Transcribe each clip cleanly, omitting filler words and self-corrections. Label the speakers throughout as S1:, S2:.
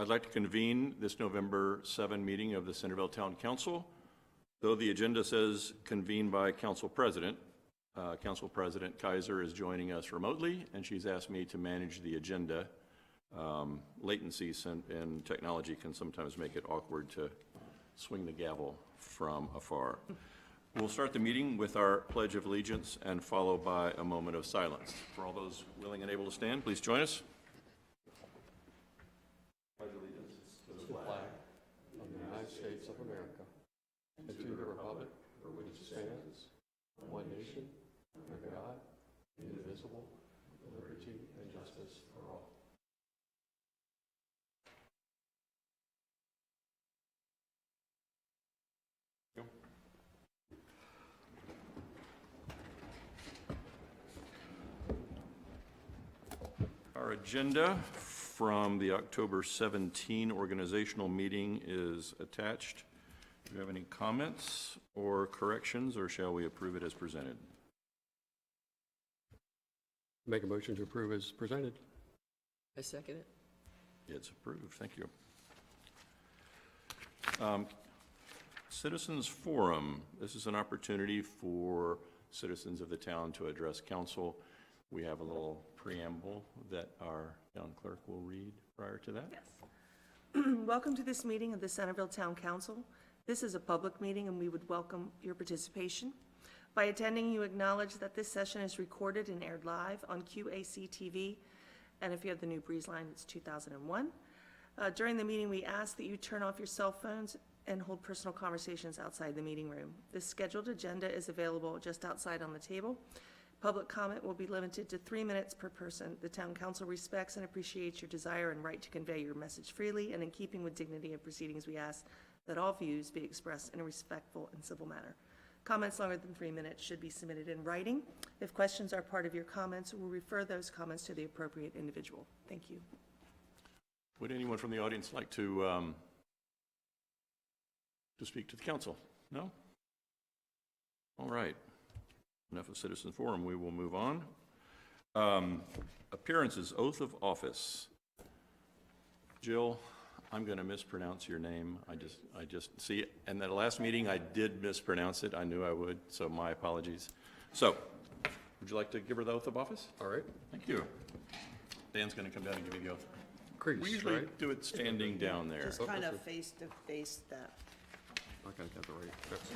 S1: I'd like to convene this November 7 meeting of the Centreville Town Council. Though the agenda says convened by Council President Kaiser is joining us remotely, and she's asked me to manage the agenda. Latency and technology can sometimes make it awkward to swing the gavel from afar. We'll start the meeting with our Pledge of Allegiance and follow by a moment of silence. For all those willing and able to stand, please join us. Pledge allegiance to the flag of the United States of America and to the republic for which it stands, one nation, under God, indivisible, with liberty and justice for all. Our agenda from the October 17 organizational meeting is attached. Do you have any comments or corrections, or shall we approve it as presented?
S2: Make a motion to approve as presented.
S3: I second it.
S1: It's approved. Thank you. Citizens Forum. This is an opportunity for citizens of the town to address council. We have a little preamble that our town clerk will read prior to that.
S4: Yes. Welcome to this meeting of the Centreville Town Council. This is a public meeting and we would welcome your participation. By attending, you acknowledge that this session is recorded and aired live on QACTV, and if you have the new Breeze line, it's 2001. During the meeting, we ask that you turn off your cell phones and hold personal conversations outside the meeting room. This scheduled agenda is available just outside on the table. Public comment will be limited to 3 minutes per person. The Town Council respects and appreciates your desire and right to convey your message freely, and in keeping with dignity of proceedings, we ask that all views be expressed in a respectful and civil manner. Comments longer than 3 minutes should be submitted in writing. If questions are part of your comments, we'll refer those comments to the appropriate individual. Thank you.
S1: Would anyone from the audience like to speak to the council? No? All right. Enough of Citizen Forum. We will move on. Appearances, oath of office. Jill, I'm going to mispronounce your name. I just see it. And at the last meeting, I did mispronounce it. I knew I would, so my apologies. So, would you like to give her the oath of office?
S2: All right.
S1: Thank you. Dan's going to come down and give you the oath.
S2: Crease,
S1: We usually
S2: right?
S1: do it standing down there.
S4: Just kind of face to face that.
S2: I gotta get the right. That's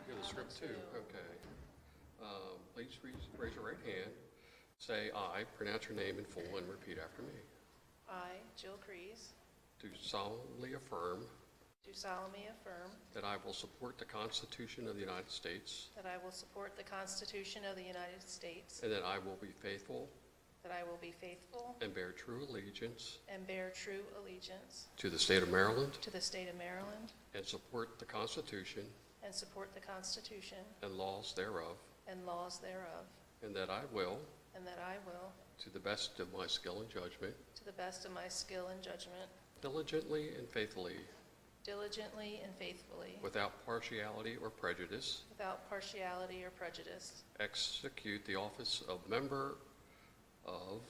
S2: You have a script too. Okay. Please raise your right hand. Say "I," pronounce your name in full, and repeat after me.
S5: I, Jill Crees,
S2: Do solemnly affirm
S5: do solemnly affirm
S2: that I will support the Constitution of the United States
S5: that I will support the Constitution of the United States,
S2: and that I will be faithful
S5: that I will be faithful
S2: and bear true allegiance
S5: and bear true allegiance
S2: to the state of Maryland
S5: to the state of Maryland
S2: and support the Constitution
S5: and support the Constitution
S2: and laws thereof,
S5: and laws thereof,
S2: and that I will,
S5: and that I will,
S2: to the best of my skill and judgment,
S5: to the best of my skill and judgment,
S2: diligently and faithfully, without partiality or prejudice,
S5: without partiality or prejudice,
S2: execute the office of member of,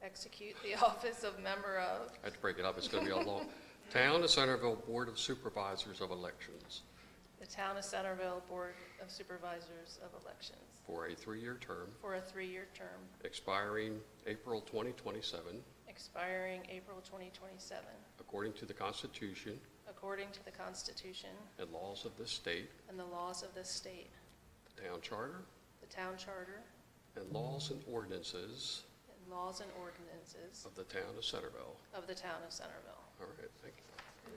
S5: execute the office of member of
S2: I have to break it up, it's going to be a long, Town of Centreville Board of Supervisors of Elections
S5: the Town of Centreville Board of Supervisors of Elections
S2: for a 3-year term
S5: for a 3-year term
S2: expiring April 2027,
S5: expiring April 2027,
S2: according to the Constitution
S5: according to the Constitution
S2: and laws of this state,
S5: and the laws of this state,
S2: the Town Charter,
S5: the Town Charter,
S2: and laws and ordinances
S5: and laws and ordinances
S2: of the Town of Centreville.
S5: of the Town of Centreville.
S2: All right, thank you.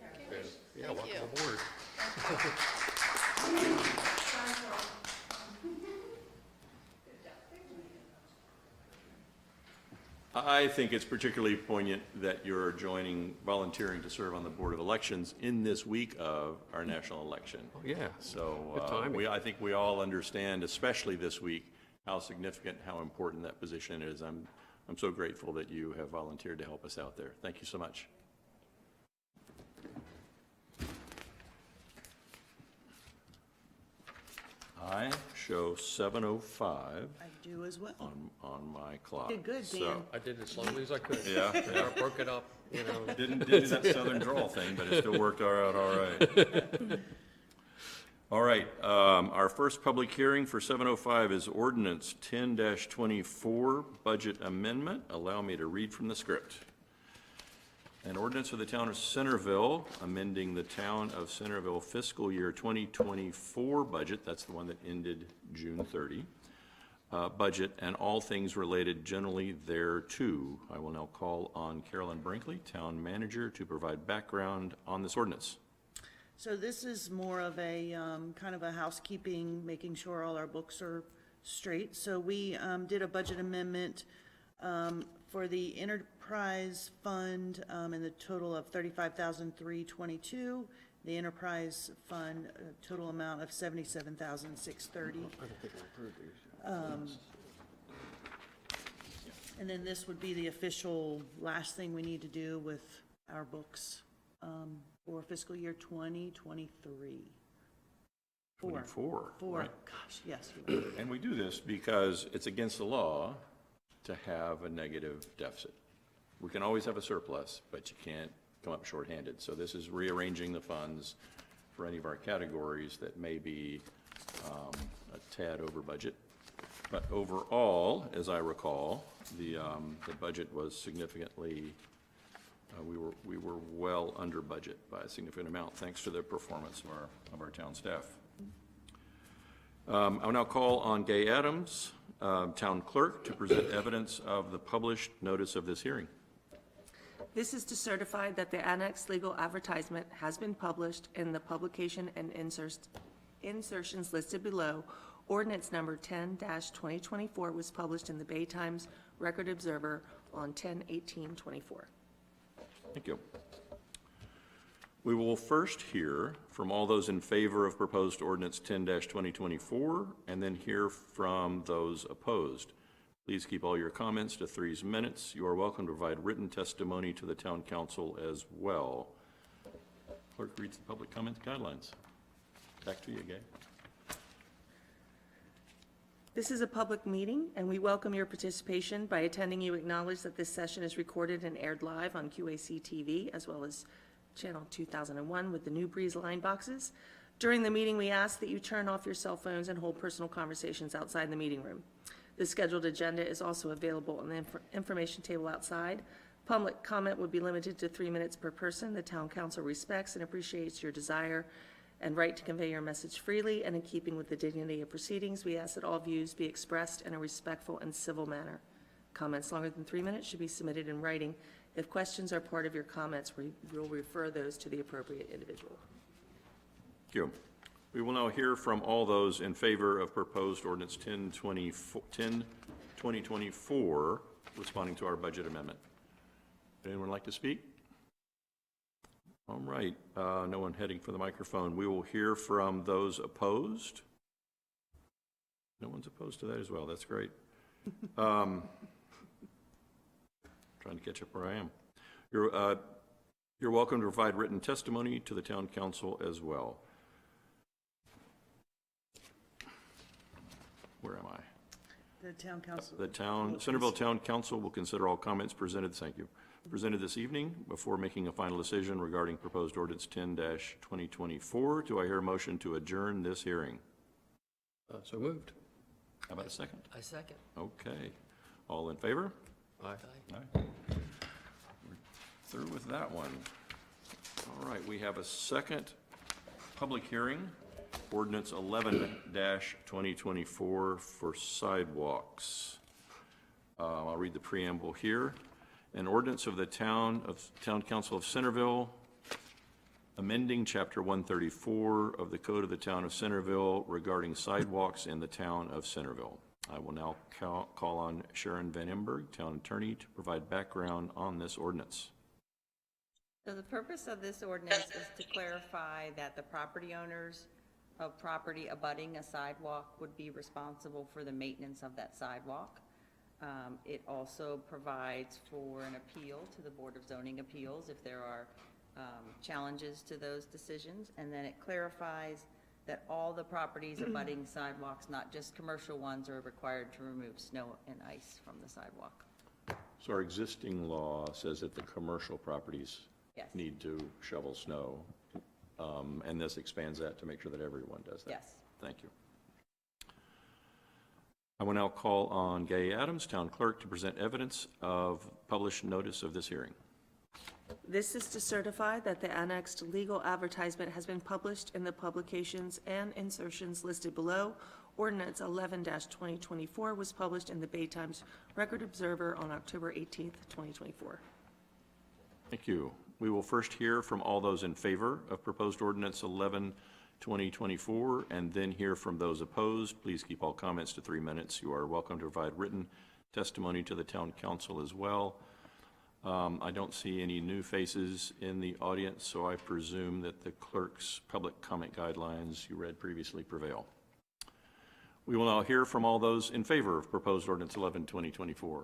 S5: Thank you.
S2: And, yeah,
S5: Thank
S2: welcome
S5: you.
S2: aboard.
S1: I think it's particularly poignant that you're volunteering to serve on the Board of Elections in this week of our national election.
S2: Yeah.
S1: So
S2: Good timing.
S1: I think we all understand, especially this week, how significant, how important that position is. I'm so grateful that you have volunteered to help us out there. Thank you so much. I show 7:05
S6: I do as well.
S1: on my clock.
S6: Did good,
S1: So-
S6: Dan.
S2: I did it as slowly as I could.
S1: Yeah, yeah.
S2: I broke it up, you know.
S1: Didn't do that southern drawl thing, but it still worked out all right. All right, our first public hearing for 7:05 is ordinance 10-24, budget amendment. Allow me to read from the script. An ordinance of the town of Centreville, amending the town of Centreville fiscal year 2024 budget, that's the one that ended June 30, budget, and all things related generally thereto. I will now call on Carolyn Brinkley, town manager, to provide background on this ordinance.
S6: So this is more of a kind of a housekeeping, making sure all our books are straight. So we did a budget amendment for the enterprise fund in the total of $35,322. The enterprise fund, a total amount of $77,630. And then this would be the official last thing we need to do with our books for fiscal year 2023.
S1: 24.
S6: Four,
S1: right.
S6: gosh, yes. You're right.
S1: And we do this because it's against the law to have a negative deficit. We can always have a surplus, but you can't come up shorthanded. So this is rearranging the funds for any of our categories that may be a tad over budget. But overall, as I recall, the budget was significantly, we were well under budget by a significant amount, thanks to the performance of our town staff. I'll now call on Gay Adams, town clerk, to present evidence of the published notice of this hearing.
S4: This is to certify that the annexed legal advertisement has been published in the publication and insertions listed below. Ordinance number 10-2024 was published in the Bay Times Record Observer on 10/18/24.
S1: Thank you. We will first hear from all those in favor of proposed ordinance 10-2024, and then hear from those opposed. Please keep all your comments to 3 minutes. You are welcome to provide written testimony to the town council as well. Clerk reads the public comment guidelines. Back to you, Gay.
S4: This is a public meeting, and we welcome your participation. By attending, you acknowledge that this session is recorded and aired live on QACTV, as well as Channel 2001 with the New Breeze line boxes. During the meeting, we ask that you turn off your cell phones and hold personal conversations outside the meeting room. The scheduled agenda is also available on the information table outside. Public comment would be limited to 3 minutes per person. The town council respects and appreciates your desire and right to convey your message freely and in keeping with the dignity of proceedings. We ask that all views be expressed in a respectful and civil manner. Comments longer than 3 minutes should be submitted in writing. If questions are part of your comments, we will refer those to the appropriate individual.
S1: Thank you. We will now hear from all those in favor of proposed ordinance 10-2024, responding to our budget amendment. Anyone like to speak? All right, no one heading for the microphone. We will hear from those opposed. No one's opposed to that as well. That's great. Trying to catch up where I am. You're welcome to provide written testimony to the town council as well. Where am I?
S6: The town council.
S1: The Centreville Town Council will consider all comments presented, thank you, presented this evening before making a final decision regarding proposed ordinance 10-2024. Do I hear a motion to adjourn this hearing?
S2: So moved.
S1: How about a second?
S3: I second.
S1: Okay. All in favor?
S2: Aye.
S1: Aye. We're through with that one. All right, we have a second public hearing, ordinance 11-2024 for sidewalks. I'll read the preamble here. An ordinance of the Town Council of Centreville, amending Chapter 134 of the Code of the Town of Centreville regarding sidewalks in the Town of Centreville. I will now call on Sharon Van Emberg, Town Attorney, to provide background on this ordinance.
S7: So the purpose of this ordinance is to clarify that the property owners of property abutting a sidewalk would be responsible for the maintenance of that sidewalk. It also provides for an appeal to the Board of Zoning Appeals if there are challenges to those decisions. And then it clarifies that all the properties abutting sidewalks, not just commercial ones, are required to remove snow and ice from the sidewalk.
S1: So our existing law says that the commercial properties
S7: Yes.
S1: need to shovel snow, and this expands that to make sure that everyone does that.
S7: Yes.
S1: Thank you. I will now call on Gay Adams, Town Clerk, to present evidence of published notice of this hearing.
S4: This is to certify that the annexed legal advertisement has been published in the publications and insertions listed below. Ordinance 11-2024 was published in the Bay Times Record Observer on October 18th, 2024.
S1: Thank you. We will first hear from all those in favor of proposed ordinance 11-2024, and then hear from those opposed. Please keep all comments to 3 minutes. You are welcome to provide written testimony to the town council as well. I don't see any new faces in the audience, so I presume that the clerk's public comment guidelines you read previously prevail. We will now hear from all those in favor of proposed ordinance 11-2024.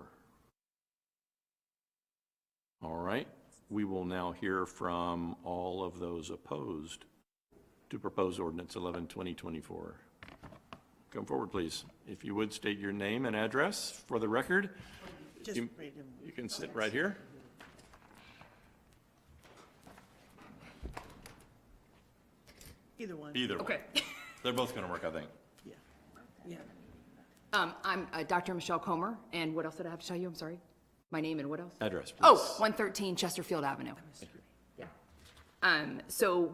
S1: All right. We will now hear from all of those opposed to proposed ordinance 11-2024. Come forward, please. If you would state your name and address for the record.
S6: Just
S1: You
S6: read them.
S1: you can sit right here.
S6: Either one.
S1: Either one.
S8: Okay.
S1: They're both going to work, I think.
S6: Yeah.
S4: Yeah.
S8: I'm Dr. Michelle Comer, and what else did I have to tell you? I'm sorry. My name and what else?
S1: Address, please.
S8: Oh, 113 Chesterfield Avenue. Yeah. So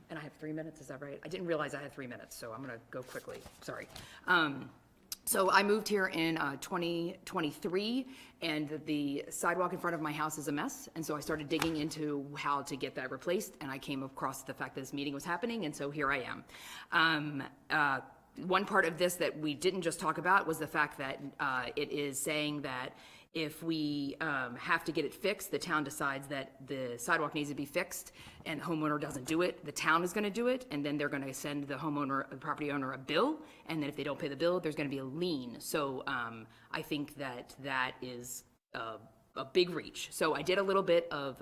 S8: and I have 3 minutes, is that right? I didn't realize I had 3 minutes, so I'm gonna go quickly, sorry. So I moved here in 2023, and the sidewalk in front of my house is a mess, and so I started digging into how to get that replaced, and I came across the fact that this meeting was happening, and so here I am. One part of this that we didn't just talk about was the fact that it is saying that if we have to get it fixed, the town decides that the sidewalk needs to be fixed and the homeowner doesn't do it, the town is gonna do it, and then they're gonna send the homeowner, the property owner, a bill, and then if they don't pay the bill, there's gonna be a lien. So I think that is a big reach. So I did a little bit of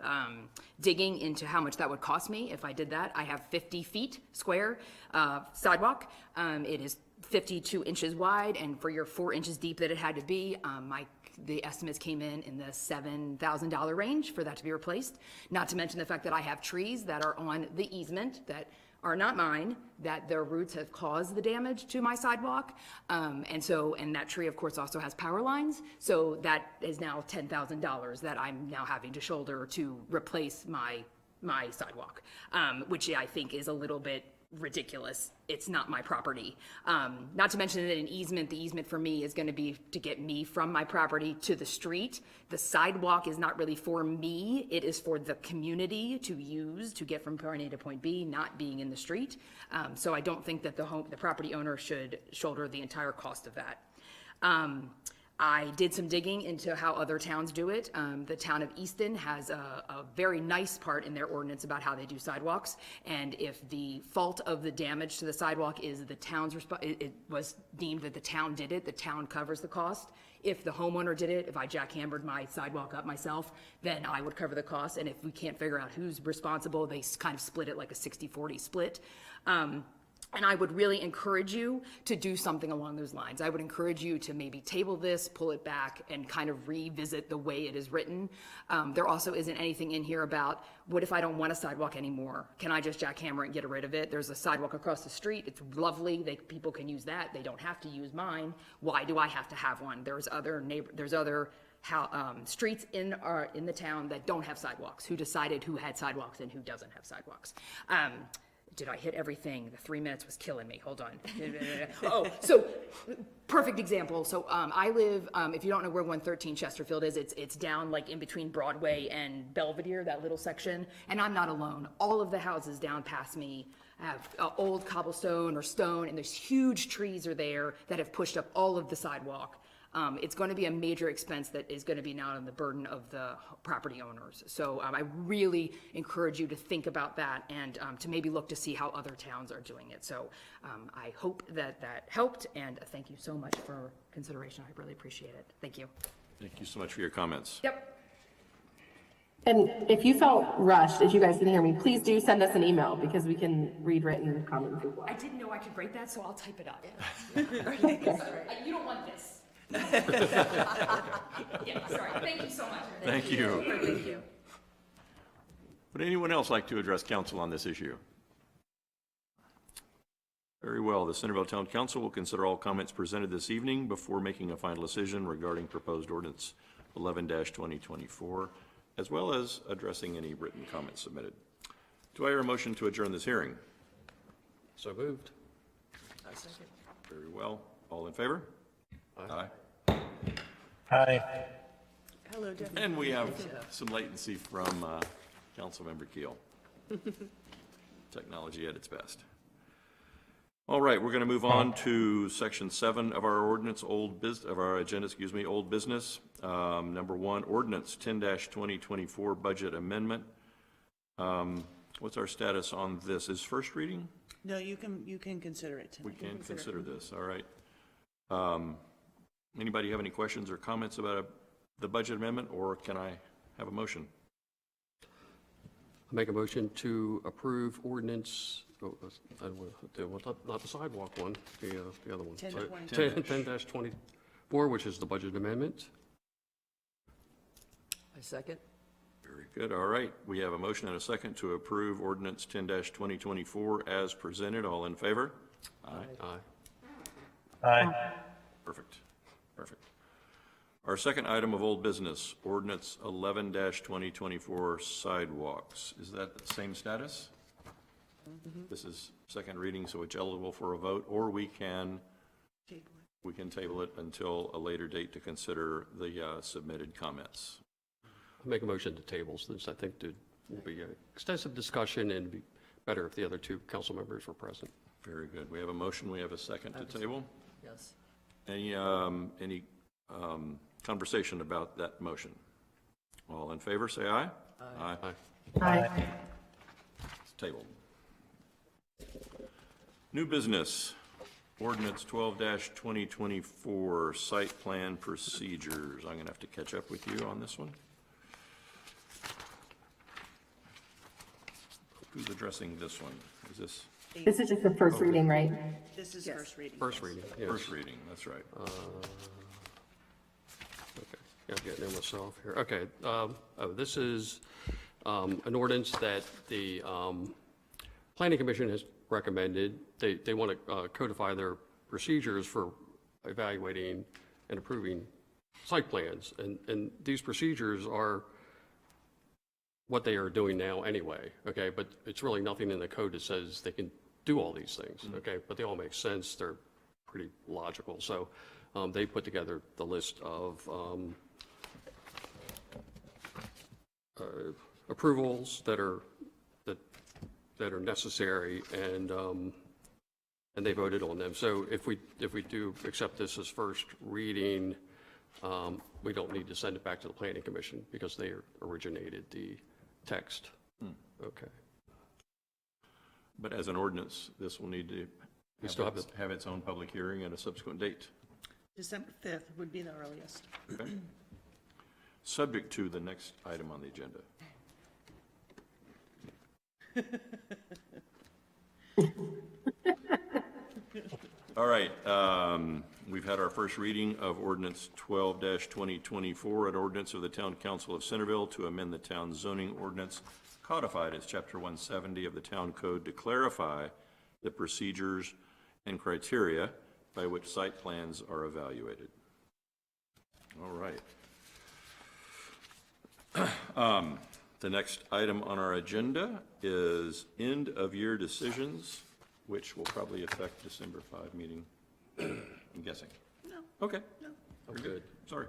S8: digging into how much that would cost me if I did that. I have 50 feet square sidewalk. It is 52 inches wide, and for your 4 inches deep that it had to be, the estimates came in the $7,000 range for that to be replaced. Not to mention the fact that I have trees that are on the easement that are not mine, that their roots have caused the damage to my sidewalk. And that tree, of course, also has power lines. So that is now $10,000 that I'm now having to shoulder to replace my sidewalk, which I think is a little bit ridiculous. It's not my property. Not to mention that an easement, the easement for me is going to be to get me from my property to the street. The sidewalk is not really for me. It is for the community to use to get from point A to point B, not being in the street. So I don't think that the property owner should shoulder the entire cost of that. I did some digging into how other towns do it. The town of Easton has a very nice part in their ordinance about how they do sidewalks. And if the fault of the damage to the sidewalk is the town's it was deemed that the town did it, the town covers the cost. If the homeowner did it, if I jackhammered my sidewalk up myself, then I would cover the cost. And if we can't figure out who's responsible, they kind of split it like a 60-40 split. And I would really encourage you to do something along those lines. I would encourage you to maybe table this, pull it back, and kind of revisit the way it is written. There also isn't anything in here about, what if I don't want a sidewalk anymore? Can I just jackhammer it and get rid of it? There's a sidewalk across the street. It's lovely. People can use that. They don't have to use mine. Why do I have to have one? There's other streets in the town that don't have sidewalks. Who decided who had sidewalks and who doesn't have sidewalks? Did I hit everything? The 3 minutes was killing me. Hold on. Oh, so perfect example. So I live, if you don't know where 113 Chesterfield is, it's down like in between Broadway and Belvedere, that little section. And I'm not alone. All of the houses down past me have old cobblestone or stone, and there's huge trees are there that have pushed up all of the sidewalk. It's going to be a major expense that is going to be now on the burden of the property owners. So I really encourage you to think about that and to maybe look to see how other towns are doing it. So I hope that that helped, and thank you so much for consideration. I really appreciate it. Thank you.
S1: Thank you so much for your comments.
S8: Yep.
S9: And if you felt rushed, if you guys can hear me, please do send us an email because we can read written comments as well.
S8: I didn't know I could write that, so I'll type it up. You don't want this. Yeah, sorry. Thank you so much.
S1: Thank you.
S4: Thank you.
S1: Would anyone else like to address council on this issue? Very well. The Centreville Town Council will consider all comments presented this evening before making a final decision regarding proposed ordinance 11-2024, as well as addressing any written comments submitted. Do I hear a motion to adjourn this hearing?
S2: So moved.
S1: Very well. All in favor? Aye.
S10: Hi.
S4: Hello, Jeff.
S1: And we have some latency from Councilmember Keel. Technology at its best. All right, we're going to move on to section 7 of our ordinance, old business. Number 1, ordinance 10-2024 budget amendment. What's our status on this? Is first reading?
S6: No, you can consider it
S1: We
S6: tonight.
S1: can consider this, all right. Anybody have any questions or comments about the budget amendment, or can I have a motion?
S2: I make a motion to approve ordinance, not the sidewalk one, the other one. 10-24, which is the budget amendment.
S3: I second.
S1: Very good, all right. We have a motion and a second to approve ordinance 10-2024 as presented. All in favor?
S2: Aye.
S10: Hi.
S1: Perfect. Our second item of old business, ordinance 11-2024 sidewalks. Is that the same status? This is second reading, so it's eligible for a vote, or we can table it until a later date to consider the submitted comments.
S2: I make a motion to table, since I think there will be an extensive discussion and it'd be better if the other two council members were present.
S1: Very good. We have a motion, we have a second to table.
S3: Yes.
S1: Any conversation about that motion? All in favor, say aye. Aye.
S10: Hi.
S1: It's tabled. New business, ordinance 12-2024, site plan procedures. I'm going to have to catch up with you on this one. Who's addressing this one? Is this
S9: This is just the first reading, right?
S6: This is first reading.
S2: First reading, yes.
S1: first reading? That's right.
S2: Okay, yeah, I'm getting there myself here. Okay, this is an ordinance that the Planning Commission has recommended. They want to codify their procedures for evaluating and approving site plans. And these procedures are what they are doing now anyway, okay? But it's really nothing in the code that says they can do all these things, okay? But they all make sense. They're pretty logical. So they put together the list of approvals that are necessary, and they voted on them. So if we do accept this as first reading, we don't need to send it back to the Planning Commission because they originated the text. Okay.
S1: But as an ordinance, this will need to have its own public hearing at a subsequent date.
S6: December 5th would be the earliest.
S1: Okay. Subject to the next item on the agenda. All right, we've had our first reading of ordinance 12-2024, an ordinance of the Town Council of Centreville to amend the town zoning ordinance codified as Chapter 170 of the Town Code to clarify the procedures and criteria by which site plans are evaluated. All right. The next item on our agenda is end-of-year decisions, which will probably affect December 5 meeting, I'm guessing.
S6: No.
S1: Okay.
S6: No.
S1: Very good. Sorry.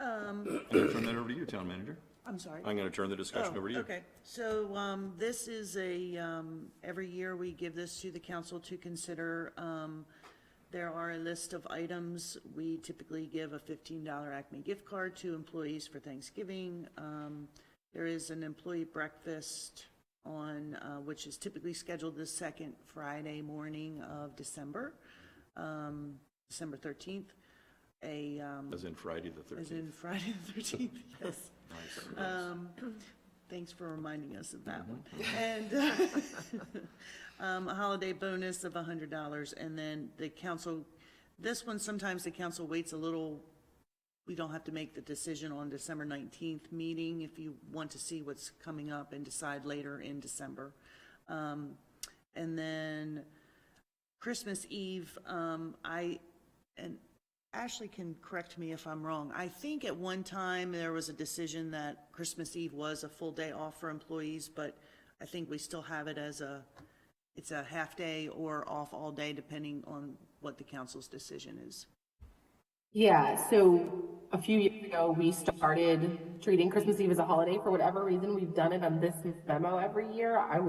S1: I'm going to turn that over to you, Town Manager.
S6: I'm sorry.
S1: I'm going to turn the discussion over to you.
S6: Okay, so, this is every year we give this to the council to consider. There are a list of items. We typically give a $15 Acme gift card to employees for Thanksgiving. There is an employee breakfast on, which is typically scheduled the second Friday morning of December, December 13th.
S1: As in Friday the 13th.
S6: As in Friday the 13th, yes.
S1: Nice.
S6: Thanks for reminding us of that one. And a holiday bonus of $100, and then the council, this one, sometimes the council waits a little. We don't have to make the decision on December 19th meeting if you want to see what's coming up and decide later in December. And then Christmas Eve, and Ashley can correct me if I'm wrong. I think at one time there was a decision that Christmas Eve was a full day off for employees, but I think we still have it as it's a half day or off all day, depending on what the council's decision is.
S9: Yeah, so a few years ago, we started treating Christmas Eve as a holiday for whatever reason. We've done it on this memo every year. I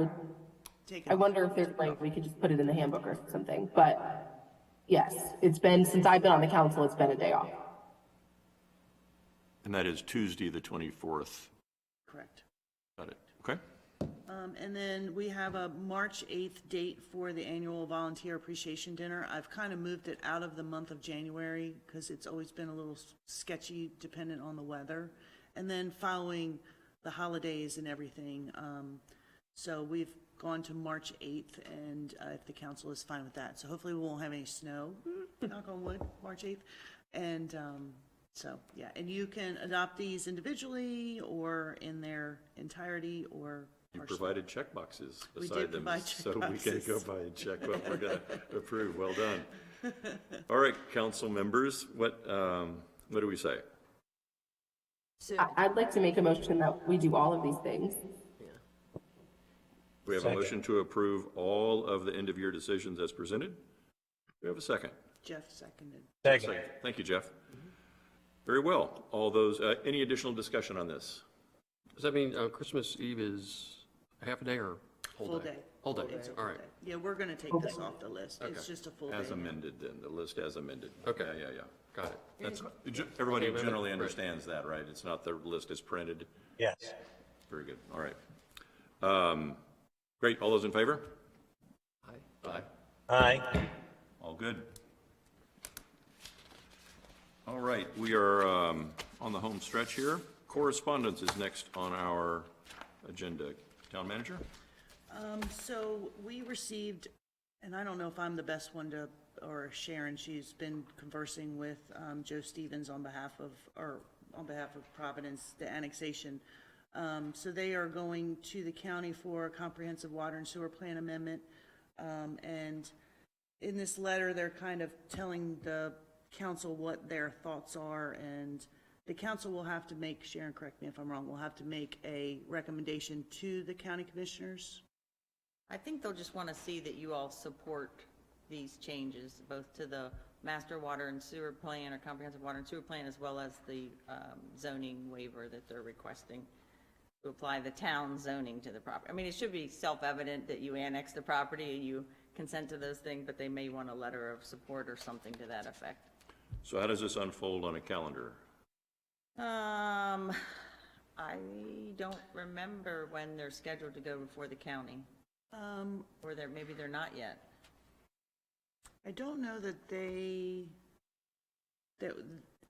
S9: wonder if there's like, we could just put it in the handbook or something, but yes, it's been, since I've been on the council, it's been a day off.
S1: And that is Tuesday, the 24th.
S6: Correct.
S1: Got it. Okay.
S6: And then we have a March 8th date for the annual volunteer appreciation dinner. I've kind of moved it out of the month of January because it's always been a little sketchy dependent on the weather. And then following the holidays and everything. So we've gone to March 8th, and if the council is fine with that. So hopefully we won't have any snow, knock on wood, March 8th. And so, yeah, and you can adopt these individually or in their entirety or
S1: You
S6: partially.
S1: provided check boxes
S6: We
S1: beside
S6: did
S1: them,
S6: provide check
S1: so we can
S6: boxes.
S1: go by and check what we're going to approve. Well done. All right, council members, what do we say?
S8: So,
S9: I'd like to make a motion that we do all of these things.
S1: We have a
S10: Second.
S1: motion to approve all of the end-of-year decisions as presented. We have a second.
S6: Jeff seconded.
S10: Second.
S1: Thank you, Jeff. Very well. All those, any additional discussion on this?
S2: Does that mean Christmas Eve is a half a day or whole day? Whole day,
S6: It's a
S2: all
S6: full
S2: right.
S6: day. Yeah, we're gonna take this off the list. It's just a full day.
S1: As
S6: now.
S1: amended, then, the list as amended.
S2: Okay.
S1: Yeah.
S2: Got it.
S1: That's, everybody
S2: amendment,
S1: generally
S2: right.
S1: understands that, right? It's not the list is printed.
S10: Yes.
S1: Very good. All right. Great. All those in favor?
S2: Aye.
S10: Aye.
S1: All good. All right, we are on the home stretch here. Correspondence is next on our agenda. Town manager?
S6: So we received, and I don't know if I'm the best one to, or Sharon, she's been conversing with Joe Stevens on behalf of Providence, the annexation. So they are going to the county for a comprehensive water and sewer plan amendment. And in this letter, they're kind of telling the council what their thoughts are, and the council will have to make, Sharon, correct me if I'm wrong, will have to make a recommendation to the county commissioners.
S7: I think they'll just want to see that you all support these changes, both to the master water and sewer plan or comprehensive water and sewer plan, as well as the zoning waiver that they're requesting to apply the town zoning to the property. I mean, it should be self-evident that you annex the property and you consent to those things, but they may want a letter of support or something to that effect.
S1: So how does this unfold on a calendar?
S7: I don't remember when they're scheduled to go before the county, or maybe they're not yet.
S6: I don't know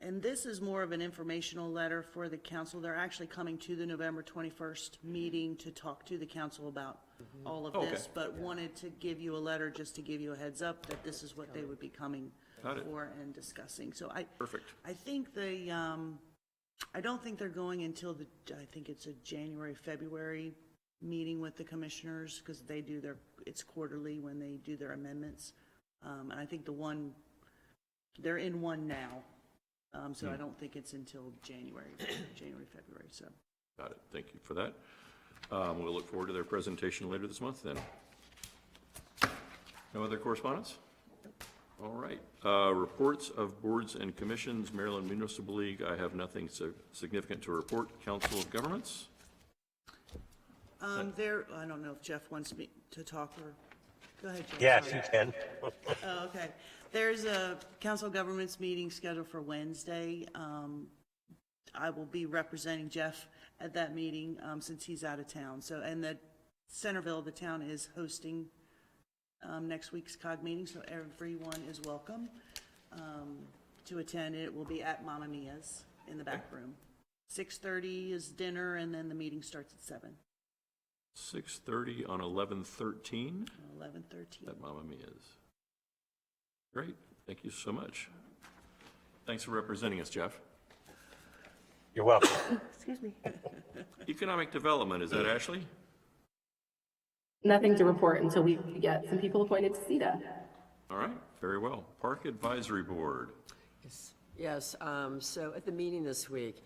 S6: and this is more of an informational letter for the council. They're actually coming to the November 21st meeting to talk to the council about all of this, but wanted to give you a letter just to give you a heads up that this is what they would be coming
S1: Got it.
S6: for and discussing. So
S1: Perfect.
S6: I think I don't think they're going until I think it's a January, February meeting with the commissioners, because they do it's quarterly when they do their amendments. And I think they're in one now. So I don't think it's until January, February, so.
S1: Got it. Thank you for that. We'll look forward to their presentation later this month then. No other correspondence? All right. Reports of boards and commissions, Maryland Municipal League, I have nothing significant to report. Council of Governments?
S6: I don't know if Jeff wants me to talk or, go ahead, Jeff.
S10: Yes,
S6: Sorry.
S10: you can.
S6: Oh, okay. There's a council of governments meeting scheduled for Wednesday. I will be representing Jeff at that meeting, since he's out of town. So, and the Centreville, the town, is hosting, next week's COG meeting, so everyone is welcome, to attend. It will be at Mamma Mia's in the back room. 6:30 is dinner, and then the meeting starts at 7.
S1: 6:30 on 11/13
S6: 11:13.
S1: at Mamma Mia's. Great. Thank you so much. Thanks for representing us, Jeff.
S10: You're welcome.
S4: Excuse me.
S1: Economic Development, is that Ashley?
S9: Nothing to report until we get some people appointed to CETA.
S1: All right, very well. Park Advisory Board.
S3: Yes, so at the meeting this week,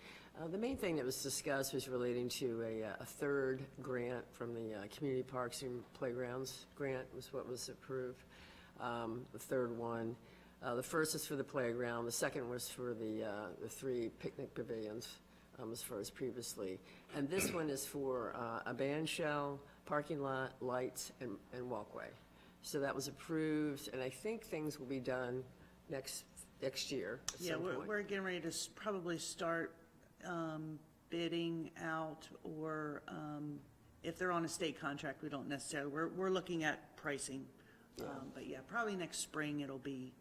S3: the main thing that was discussed was relating to a third grant from the Community Parks and Playgrounds grant was what was approved, the third one. The first is for the playground, the second was for the 3 picnic pavilions, as far as previously. And this one is for a band shell, parking lot, lights, and walkway. So that was approved, and I think things will be done next year at
S6: Yeah,
S3: some point.
S6: we're getting ready to probably start bidding out, or if they're on a state contract, we don't necessarily, we're looking at pricing. But yeah, probably next spring it'll be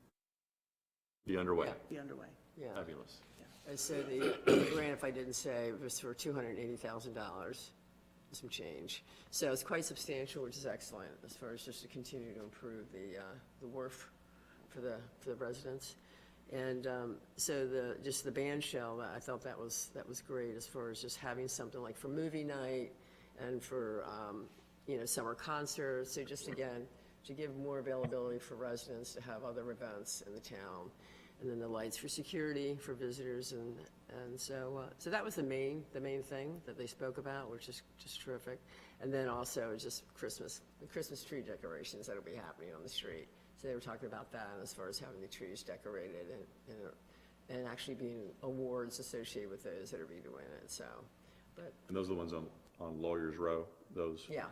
S1: Underway.
S6: underway.
S3: Yeah.
S1: Fabulous.
S3: And so the grant, if I didn't say, was for $280,000, some change. So it's quite substantial, which is excellent, as far as just to continue to improve the wharf for the residents. And so just the band shell, I thought that was great, as far as just having something like for movie night and for, summer concerts. So just, again, to give more availability for residents to have other events in the town. And then the lights for security, for visitors, and so that was the main thing that they spoke about, which is just terrific. And then also just the Christmas tree decorations that'll be happening on the street. So they were talking about that as far as having the trees decorated and actually being awards associated with those that are redoing it, so, but,
S1: And those are the ones on Lawyers Row, those?
S3: yeah.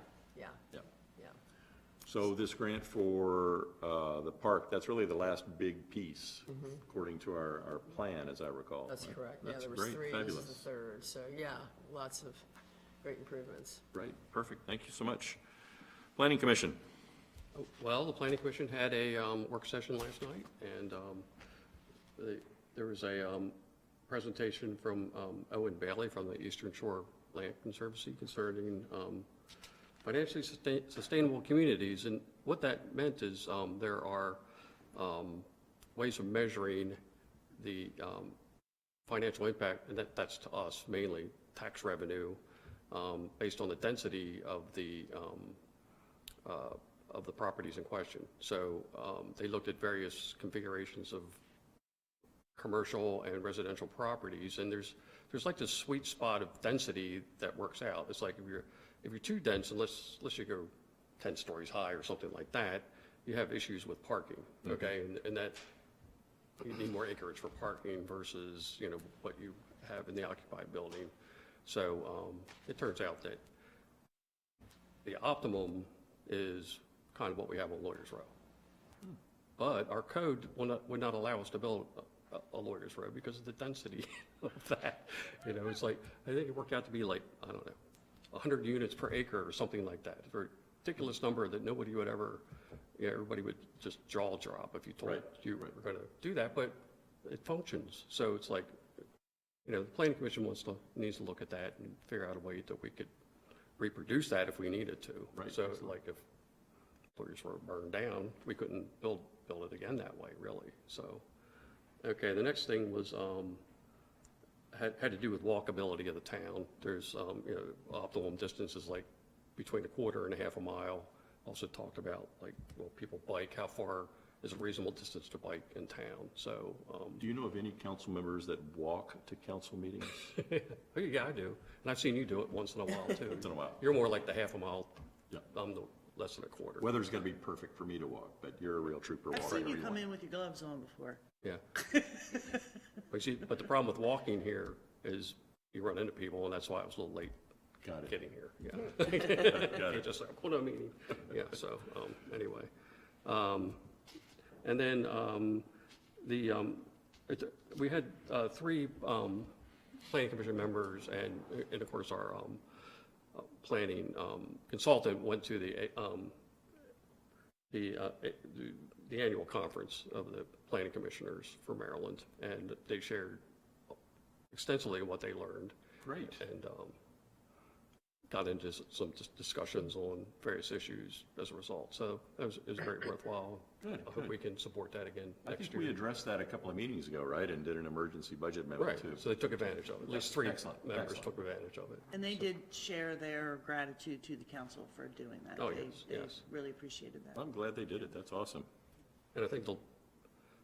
S1: So this grant for the park, that's really the last big piece, according to our plan, as I recall.
S3: That's
S1: right?
S3: correct. Yeah,
S1: That's
S3: there was
S1: great,
S3: 3, this
S1: fabulous.
S3: is the third, so, yeah, lots of great improvements.
S1: Right, perfect, thank you so much. Planning Commission.
S2: Well, the Planning Commission had a work session last night, and there was a presentation from Owen Bailey from the Eastern Shore Land Conservancy concerning financially sustainable communities. And what that meant is there are ways of measuring the financial impact, and that's to us mainly tax revenue, based on the density of the properties in question. So they looked at various configurations of commercial and residential properties, and there's like this sweet spot of density that works out. It's like if you're too dense, unless you go 10 stories high or something like that, you have issues with parking, okay? And that you need more acreage for parking versus, what you have in the occupied building. So it turns out that the optimum is kind of what we have on Lawyers Row. But our code would not allow us to build a Lawyers Row because of the density of that. It's like, I think it worked out to be like, I don't know, 100 units per acre or something like that. A very ridiculous number that nobody would ever, everybody would just jaw drop if you told you were going to do that, but it functions. So it's like, the Planning Commission needs to look at that and figure out a way that we could reproduce that if we needed to.
S1: Right.
S2: So like if Lawyers were burned down, we couldn't build it again that way, really. So, okay, the next thing was had to do with walkability of the town. There's optimum distances like between 1/4 and 1/2 mile. Also talked about like, well, people bike, how far is a reasonable distance to bike in town. So
S1: Do you know of any council members that walk to council meetings?
S2: oh, yeah, I do, and I've seen you do it once in a while too.
S1: Once in a while.
S2: You're more like the 1/2 mile.
S1: Yeah.
S2: I'm less than a quarter.
S1: Weather's gonna be perfect for me to walk, but you're a real trooper
S6: I've
S1: walking.
S6: seen you come in with your gloves on before.
S2: Yeah. But the problem with walking here is you run into people, and that's why I was a little late
S1: Got it.
S2: getting here, yeah.
S1: Got it.
S2: Just like, going to a meeting, yeah, so, anyway. And then, we had, three, planning commission members and of course our, planning, consultant went to the annual conference of the planning commissioners for Maryland, and they shared extensively what they learned.
S1: Great.
S2: And got into some discussions on various issues as a result. So it was very worthwhile.
S1: Good,
S2: I hope
S1: good.
S2: we can support that again
S1: I
S2: next
S1: think
S2: year.
S1: we addressed that a couple of meetings ago, right, and did an emergency budget memo
S2: Right,
S1: too.
S2: so they took advantage of it. At least three
S1: Excellent,
S2: members
S1: excellent.
S2: took advantage of it.
S6: And they did share their gratitude to the council for doing that.
S2: Oh,
S6: They-
S2: yes,
S6: they
S2: yes.
S6: really appreciated that.
S1: I'm glad they did it. That's awesome.
S2: And I think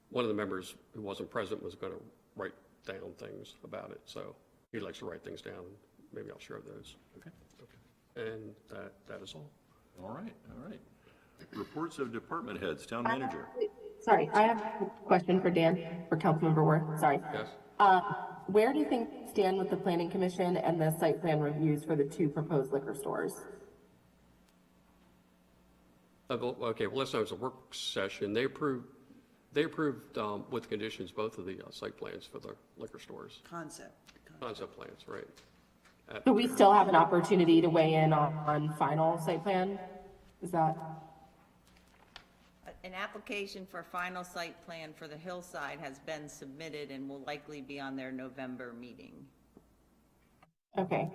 S2: one of the members who wasn't present was going to write down things about it. So he likes to write things down. Maybe I'll share those.
S1: Okay.
S2: And that is all.
S1: All right, all right. Reports of department heads, town manager.
S9: Sorry, I have a question for Dan, for Councilmember Worth, sorry.
S2: Yes?
S9: Where do you think stand with the planning commission and the site plan reviews for the 2 proposed liquor stores?
S2: Okay, well, last time it was a work session. They approved with conditions both of the site plans for the liquor stores,
S6: Concept.
S2: concept plans, right?
S9: So we still have an opportunity to weigh in on final site plan? Is that?
S7: An application for final site plan for the hillside has been submitted and will likely be on their November meeting.
S9: Okay.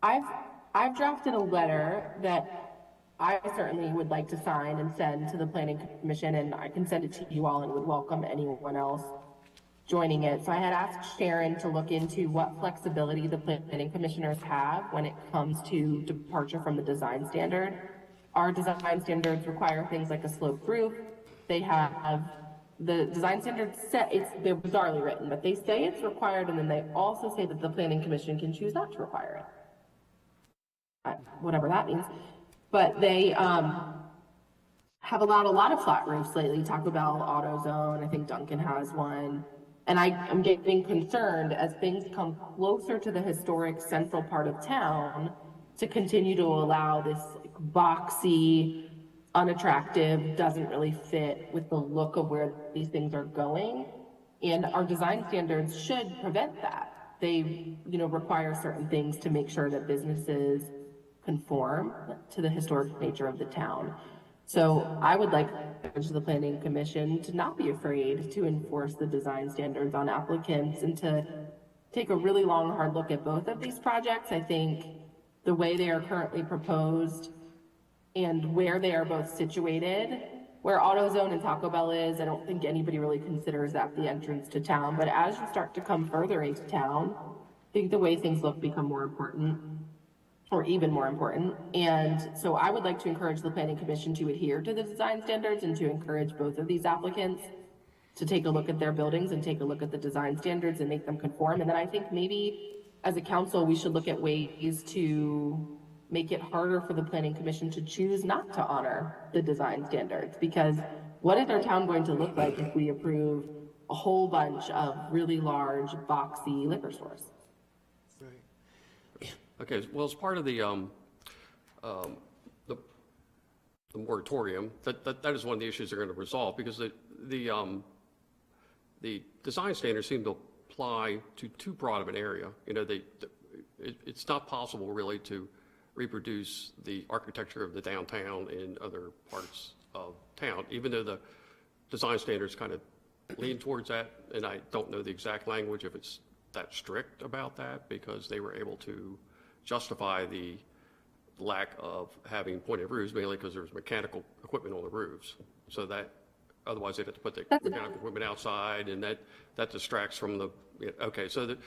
S9: I've drafted a letter that I certainly would like to sign and send to the planning commission, and I can send it to you all and would welcome anyone else joining it. So I had asked Sharon to look into what flexibility the planning commissioners have when it comes to departure from the design standard. Our design standards require things like a sloped roof. They have, the design standards they're bizarrely written, but they say it's required, and then they also say that the planning commission can choose not to require it. Whatever that means. But they have allowed a lot of flat roofs lately. Taco Bell, AutoZone, I think Dunkin' has one. And I'm getting concerned as things come closer to the historic central part of town to continue to allow this boxy, unattractive, doesn't really fit with the look of where these things are going. And our design standards should prevent that. They, require certain things to make sure that businesses conform to the historic nature of the town. So I would like to urge the planning commission to not be afraid to enforce the design standards on applicants and to take a really long, hard look at both of these projects. I think the way they are currently proposed and where they are both situated, where AutoZone and Taco Bell is, I don't think anybody really considers that the entrance to town. But as you start to come further into town, I think the way things look become more important, or even more important. And so I would like to encourage the planning commission to adhere to the design standards and to encourage both of these applicants to take a look at their buildings and take a look at the design standards and make them conform. And then I think maybe as a council, we should look at ways to make it harder for the planning commission to choose not to honor the design standards. Because what is our town going to look like if we approve a whole bunch of really large, boxy liquor stores?
S2: Okay, well, as part of the moratorium, that is one of the issues they're going to resolve, because the design standards seem to apply to too broad of an area. It's not possible really to reproduce the architecture of the downtown in other parts of town, even though the design standards kind of lean towards that, and I don't know the exact language if it's that strict about that, because they were able to justify the lack of having pointed roofs, mainly because there was mechanical equipment on the roofs. So that, otherwise they'd have to put the mechanical equipment outside, and that distracts from the, okay, so that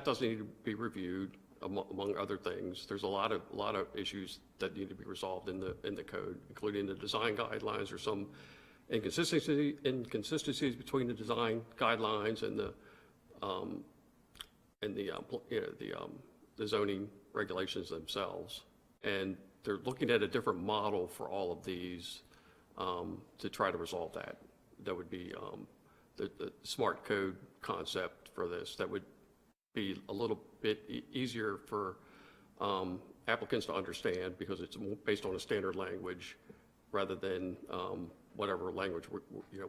S2: doesn't need to be reviewed among other things. There's a lot of issues that need to be resolved in the code, including the design guidelines. Or some inconsistencies between the design guidelines and the zoning regulations themselves. And they're looking at a different model for all of these to try to resolve that. That would be the smart code concept for this. That would be a little bit easier for applicants to understand because it's based on a standard language rather than whatever language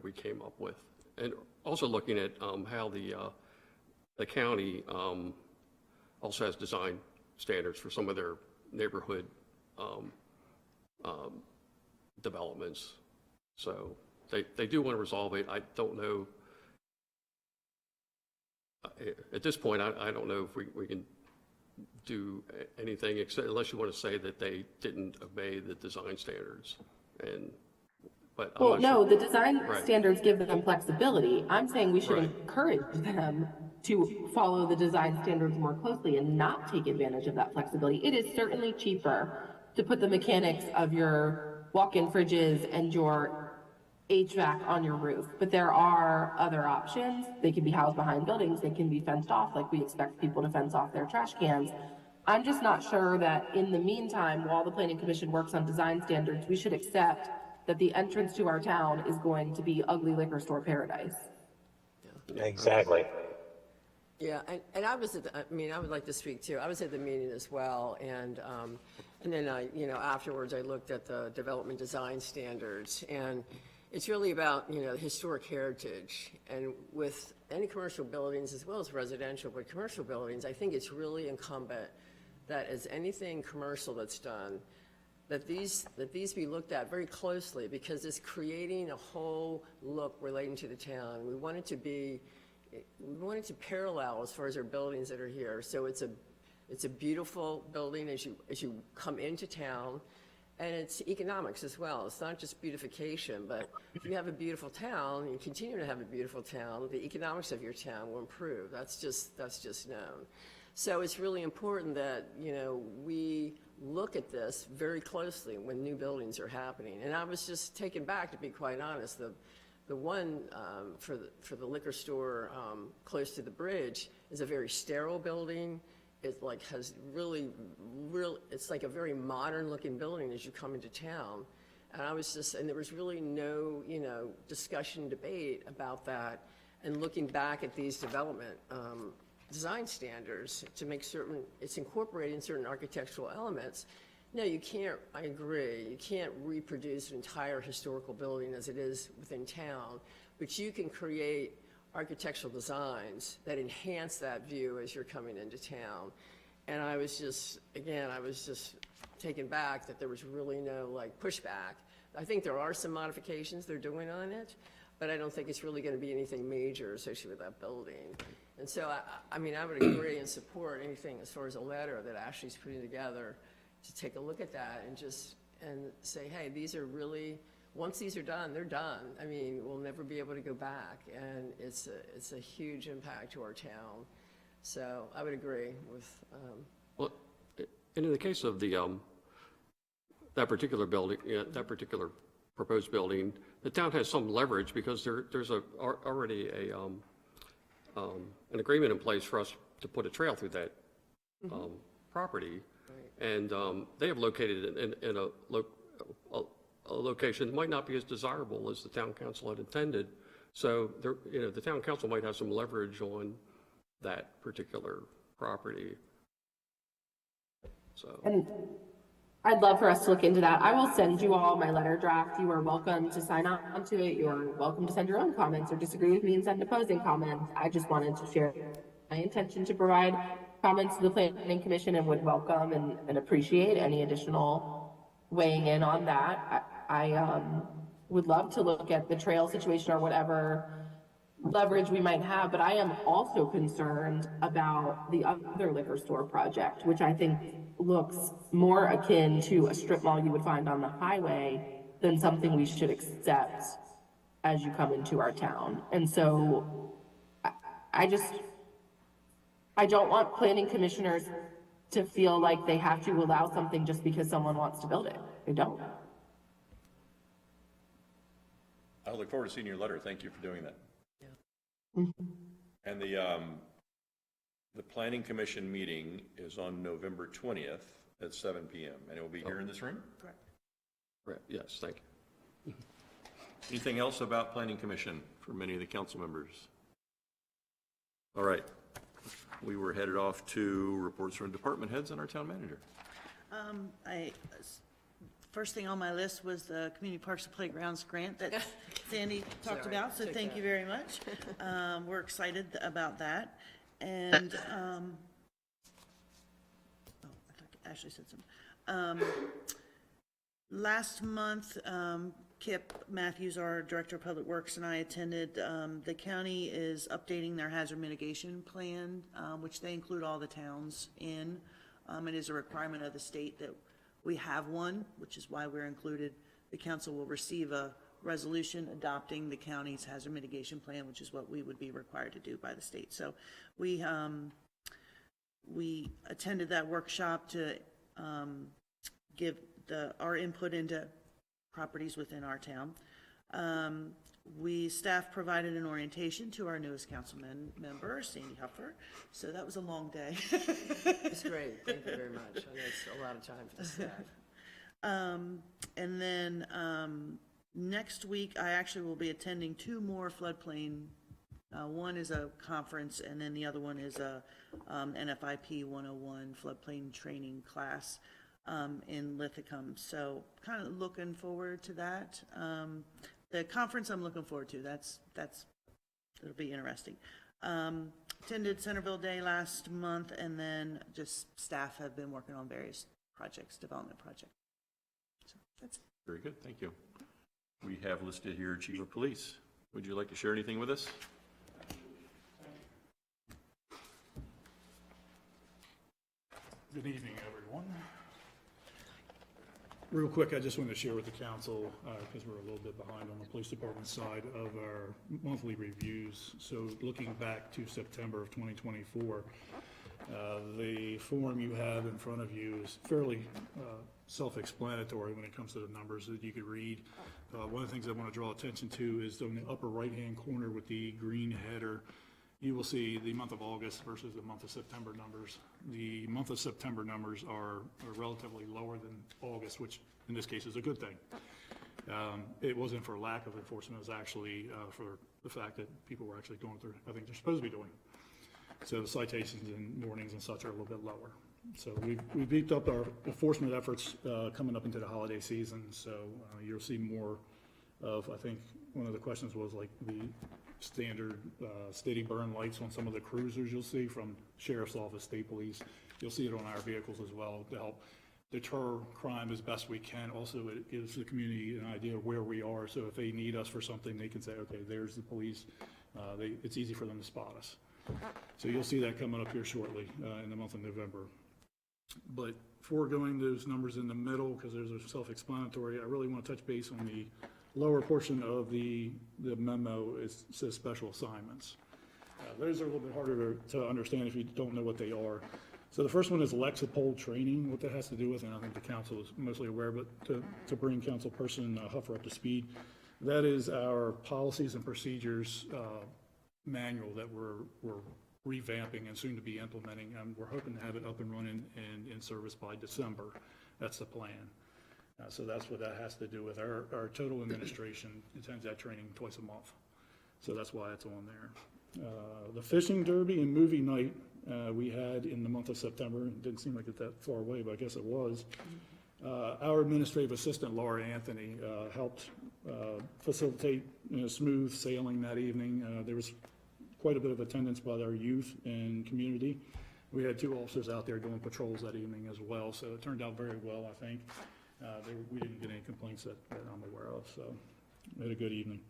S2: we came up with. And also looking at how the county also has design standards for some of their neighborhood developments. So they do want to resolve it. I don't know. At this point, I don't know if we can do anything except unless you want to say that they didn't obey the design standards. But I'm
S9: Well,
S2: not
S9: no,
S2: sure.
S9: the design
S2: Right.
S9: standards give them flexibility. I'm saying we should
S2: Right.
S9: encourage them to follow the design standards more closely and not take advantage of that flexibility. It is certainly cheaper to put the mechanics of your walk-in fridges and your HVAC on your roof, but there are other options. They can be housed behind buildings, they can be fenced off like we expect people to fence off their trash cans. I'm just not sure that in the meantime, while the Planning Commission works on design standards, we should accept that the entrance to our town is going to be ugly liquor store paradise.
S10: Exactly.
S3: Yeah, and I was I would like to speak too. I was at the meeting as well, and then afterwards I looked at the development design standards, and it's really about, historic heritage. And with any commercial buildings as well as residential, but commercial buildings, I think it's really incumbent that as anything commercial that's done, that these be looked at very closely, because it's creating a whole look relating to the town. We want it to parallel as far as our buildings that are here. So it's a beautiful building as you come into town, and it's economics as well. It's not just beautification, but if you have a beautiful town and you continue to have a beautiful town, the economics of your town will improve. That's just known. So it's really important that, we look at this very closely when new buildings are happening. And I was just taken back, to be quite honest. The one for the liquor store close to the bridge is a very sterile building. It has it's like a very modern looking building as you come into town. And there was really no, discussion, debate about that. And looking back at these development design standards to make certain it's incorporating certain architectural elements. No, you can't, I agree, you can't reproduce an entire historical building as it is within town, but you can create architectural designs that enhance that view as you're coming into town. And I was just taken back that there was really no pushback. I think there are some modifications they're doing on it, but I don't think it's really going to be anything major associated with that building. And so, I would agree and support anything as far as a letter that Ashley's putting together to take a look at that and say, hey, these are really, once these are done, they're done. We'll never be able to go back, and it's a huge impact to our town. So I would agree with.
S2: Well, and in the case of that particular building, that particular proposed building, the town has some leverage because there's already an agreement in place for us to put a trail through that property. Right. And they have located it in a location that might not be as desirable as the town council had intended. So the town council might have some leverage on that particular property. So.
S9: And I'd love for us to look into that. I will send you all my letter draft. You are welcome to sign on to it. You're welcome to send your own comments or disagree with me and send opposing comments. I just wanted to share my intention to provide comments to the Planning Commission and would welcome and appreciate any additional weighing in on that. I would love to look at the trail situation or whatever leverage we might have, but I am also concerned about the other liquor store project, which I think looks more akin to a strip mall you would find on the highway than something we should accept as you come into our town. And so I don't want planning commissioners to feel like they have to allow something just because someone wants to build it. They don't.
S1: I look forward to seeing your letter. Thank you for doing that.
S3: Yeah.
S1: And The Planning Commission meeting is on November 20th at 7 PM, and it will be here in this room?
S6: Correct.
S2: Right, yes, thank you.
S1: Anything else about Planning Commission from any of the council members? All right. We were headed off to reports from department heads and our town manager.
S6: First thing on my list was the Community Parks and Playgrounds grant that Sandy talked
S3: Sorry,
S6: about, so
S3: took
S6: thank
S3: that.
S6: you very much. We're excited about that. And, oh, I thought Ashley said something. Last month, Kip Matthews, our Director of Public Works, and I attended, the county is updating their hazard mitigation plan, which they include all the towns in. It is a requirement of the state that we have one, which is why we're included. The council will receive a resolution adopting the county's hazard mitigation plan, which is what we would be required to do by the state. So we attended that workshop to give our input into properties within our town. Staff provided an orientation to our newest councilman member, Sandy Huffer. So that was a long day.
S3: It's great, thank you very much. I know it's a lot of time for the staff.
S6: And then next week, I actually will be attending 2 more floodplain. One is a conference, and then the other one is a NFIP 101 floodplain training class in Lithicum. So kind of looking forward to that. The conference I'm looking forward to. It'll be interesting. Attended Centreville Day last month, and then just staff have been working on various projects, development projects. So that's it.
S1: Very good, thank you. We have listed here Chief of Police. Would you like to share anything with us?
S11: Good evening, everyone. Real quick, I just wanted to share with the council, because we're a little bit behind on the police department side of our monthly reviews. So looking back to September of 2024, the form you have in front of you is fairly self-explanatory when it comes to the numbers that you could read. One of the things I want to draw attention to is on the upper right-hand corner with the green header, you will see the month of August versus the month of September numbers. The month of September numbers are relatively lower than August, which in this case is a good thing. It wasn't for lack of enforcement, it was actually for the fact that people were actually going through everything they're supposed to be doing. So the citations and warnings and such are a little bit lower. So we beefed up our enforcement efforts coming up into the holiday season. So you'll see more of, I think, one of the questions was like the standard steady burn lights on some of the cruisers you'll see from Sheriff's Office, State Police. You'll see it on our vehicles as well to help deter crime as best we can. Also, it gives the community an idea of where we are. So if they need us for something, they can say, okay, there's the police. It's easy for them to spot us. So you'll see that coming up here shortly in the month of November. But foregoing those numbers in the middle, because those are self-explanatory, I really want to touch base on the lower portion of the memo. It says special assignments. Those are a little bit harder to understand if you don't know what they are. So the first one is Lexapol training, what that has to do with, and I think the council is mostly aware, but to bring councilperson Huffer up to speed, that is our policies and procedures manual that we're revamping and soon to be implementing, and we're hoping to have it up and running and in service by December. That's the plan. So that's what that has to do with. Our total administration attends that training twice a month. So that's why it's on there. The fishing derby and movie night we had in the month of September. It didn't seem like it's that far away, but I guess it was. Our administrative assistant, Laura Anthony, helped facilitate smooth sailing that evening. There was quite a bit of attendance by our youth and community. We had 2 officers out there doing patrols that evening as well, so it turned out very well, I think. We didn't get any complaints that I'm aware of, so we had a good evening.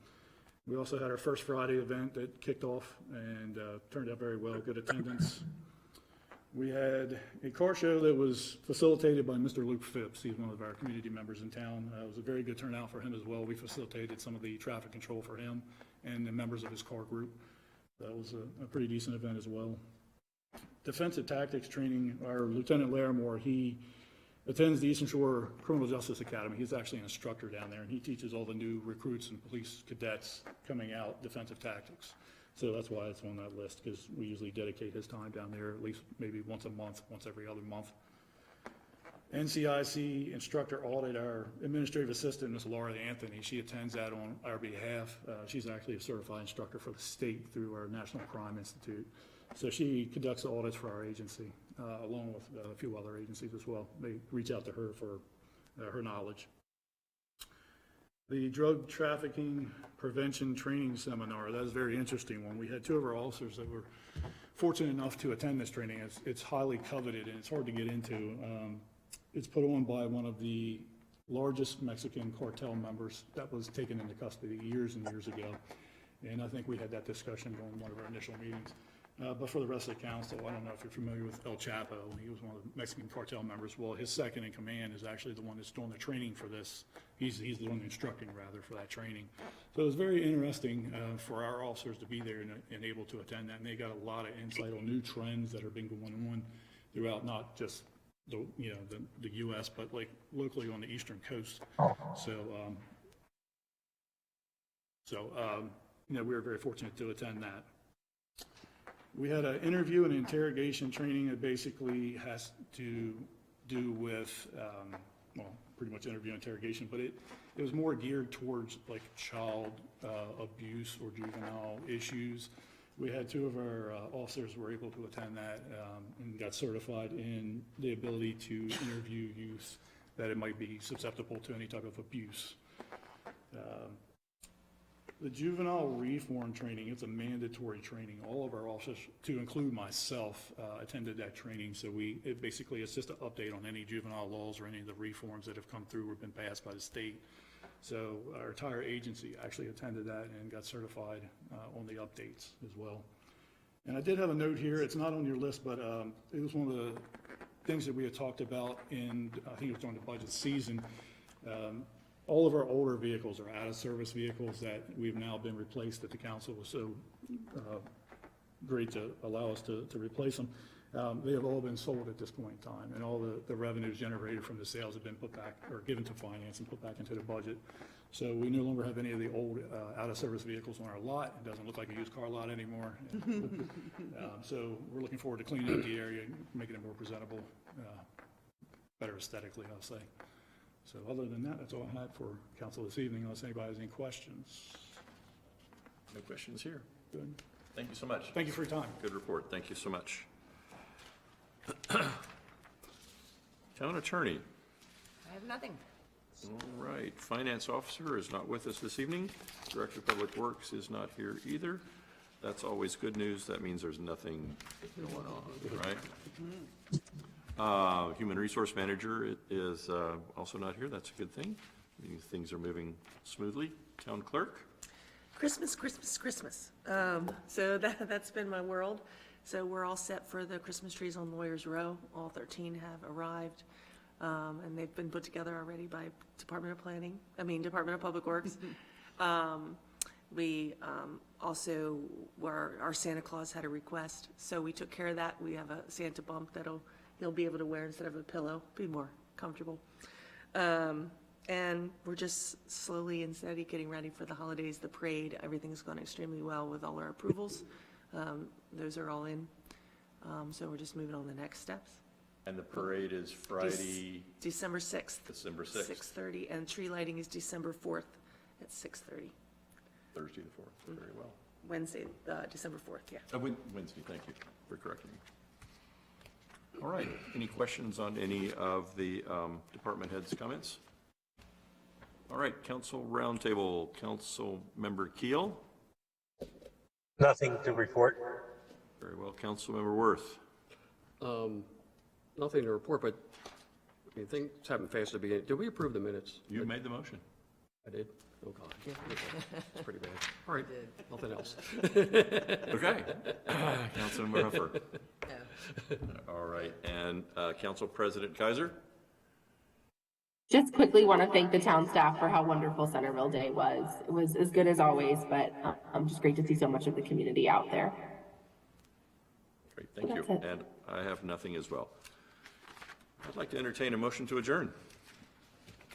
S11: We also had our first Friday event that kicked off and turned out very well, good attendance. We had a car show that was facilitated by Mr. Luke Phipps. He's one of our community members in town. It was a very good turnout for him as well. We facilitated some of the traffic control for him and the members of his car group. That was a pretty decent event as well. Defensive tactics training, our Lieutenant Larimore, he attends the Eastern Shore Criminal Justice Academy. He's actually an instructor down there, and he teaches all the new recruits and police cadets coming out defensive tactics. So that's why it's on that list, because we usually dedicate his time down there at least maybe once a month, once every other month. NCIC instructor audit, our administrative assistant, Ms. Laura Anthony, she attends that on our behalf. She's actually a certified instructor for the state through our National Crime Institute. So she conducts the audits for our agency, along with a few other agencies as well. They reach out to her for her knowledge. The drug trafficking prevention training seminar, that was a very interesting one. We had two of our officers that were fortunate enough to attend this training. It's highly coveted and it's hard to get into. It's put on by one of the largest Mexican cartel members that was taken into custody years and years ago. And I think we had that discussion during one of our initial meetings. But for the rest of the council, I don't know if you're familiar with El Chapo. He was one of the Mexican cartel members. Well, his second in command is actually the one that's doing the training for this. He's the one instructing, rather, for that training. So it was very interesting for our officers to be there and able to attend that. And they got a lot of insight on new trends that have been going on throughout not just the U.S., but like locally on the eastern coast. So, we were very fortunate to attend that. We had an interview and interrogation training that basically has to do with, pretty much interview and interrogation, but it was more geared towards like child abuse or juvenile issues. We had two of our officers were able to attend that and got certified in the ability to interview youth that it might be susceptible to any type of abuse. The juvenile reform training, it's a mandatory training. All of our officers, to include myself, attended that training. So it basically is just an update on any juvenile laws or any of the reforms that have come through or been passed by the state. So our entire agency actually attended that and got certified on the updates as well. And I did have a note here. It's not on your list, but it was one of the things that we had talked about in, I think it was during the budget season. All of our older vehicles are out-of-service vehicles that we've now been replaced, that the council was so great to allow us to replace them. They have all been sold at this point in time, and all the revenues generated from the sales have been put back or given to finance and put back into the budget. So we no longer have any of the old out-of-service vehicles on our lot. It doesn't look like a used car lot anymore. So we're looking forward to cleaning up the area, making it more presentable, better aesthetically, I'll say. So other than that, that's all I had for council this evening, unless anybody has any questions.
S1: No questions here.
S11: Good.
S1: Thank you so much.
S11: Thank you for your time.
S1: Good report. Thank you so much. Town attorney.
S8: I have nothing.
S1: All right. Finance officer is not with us this evening. Director of Public Works is not here either. That's always good news. That means there's nothing going on, right? Human Resource Manager is also not here. That's a good thing. Things are moving smoothly. Town Clerk.
S4: Christmas, Christmas, Christmas. So that's been my world. So we're all set for the Christmas trees on Lawyers Row. All 13 have arrived, and they've been put together already by Department of Public Works. We also our Santa Claus had a request, so we took care of that. We have a Santa bump he'll be able to wear instead of a pillow, be more comfortable. And we're just slowly and steady getting ready for the holidays, the parade. Everything's gone extremely well with all our approvals. Those are all in. So we're just moving on to the next steps.
S1: And the parade is Friday,
S4: December 6th.
S1: December 6th.
S4: 6:30, and tree lighting is December 4th at 6:30.
S1: Thursday the 4th. Very well.
S4: Wednesday, December 4th, yeah.
S1: Wednesday, thank you for correcting me. All right, any questions on any of the department heads' comments? All right, council roundtable, Council Member Keel.
S10: Nothing to report.
S1: Very well, Council Member Worth.
S2: Nothing to report, but I mean, things happened fast at the beginning. Did we approve the minutes?
S1: You made the motion.
S2: I did? Oh, God. It's pretty bad. All right, nothing else.
S1: Okay. Councilmember Huffer.
S3: Yeah.
S1: All right, and Council President Kaiser.
S9: Just quickly want to thank the town staff for how wonderful Centreville Day was. It was as good as always, but just great to see so much of the community out there.
S1: Great, thank you. And I have nothing as well. I'd like to entertain a motion to adjourn.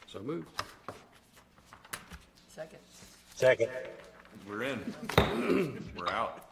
S2: So moved.
S3: Second.
S10: Second.
S1: We're in. We're out.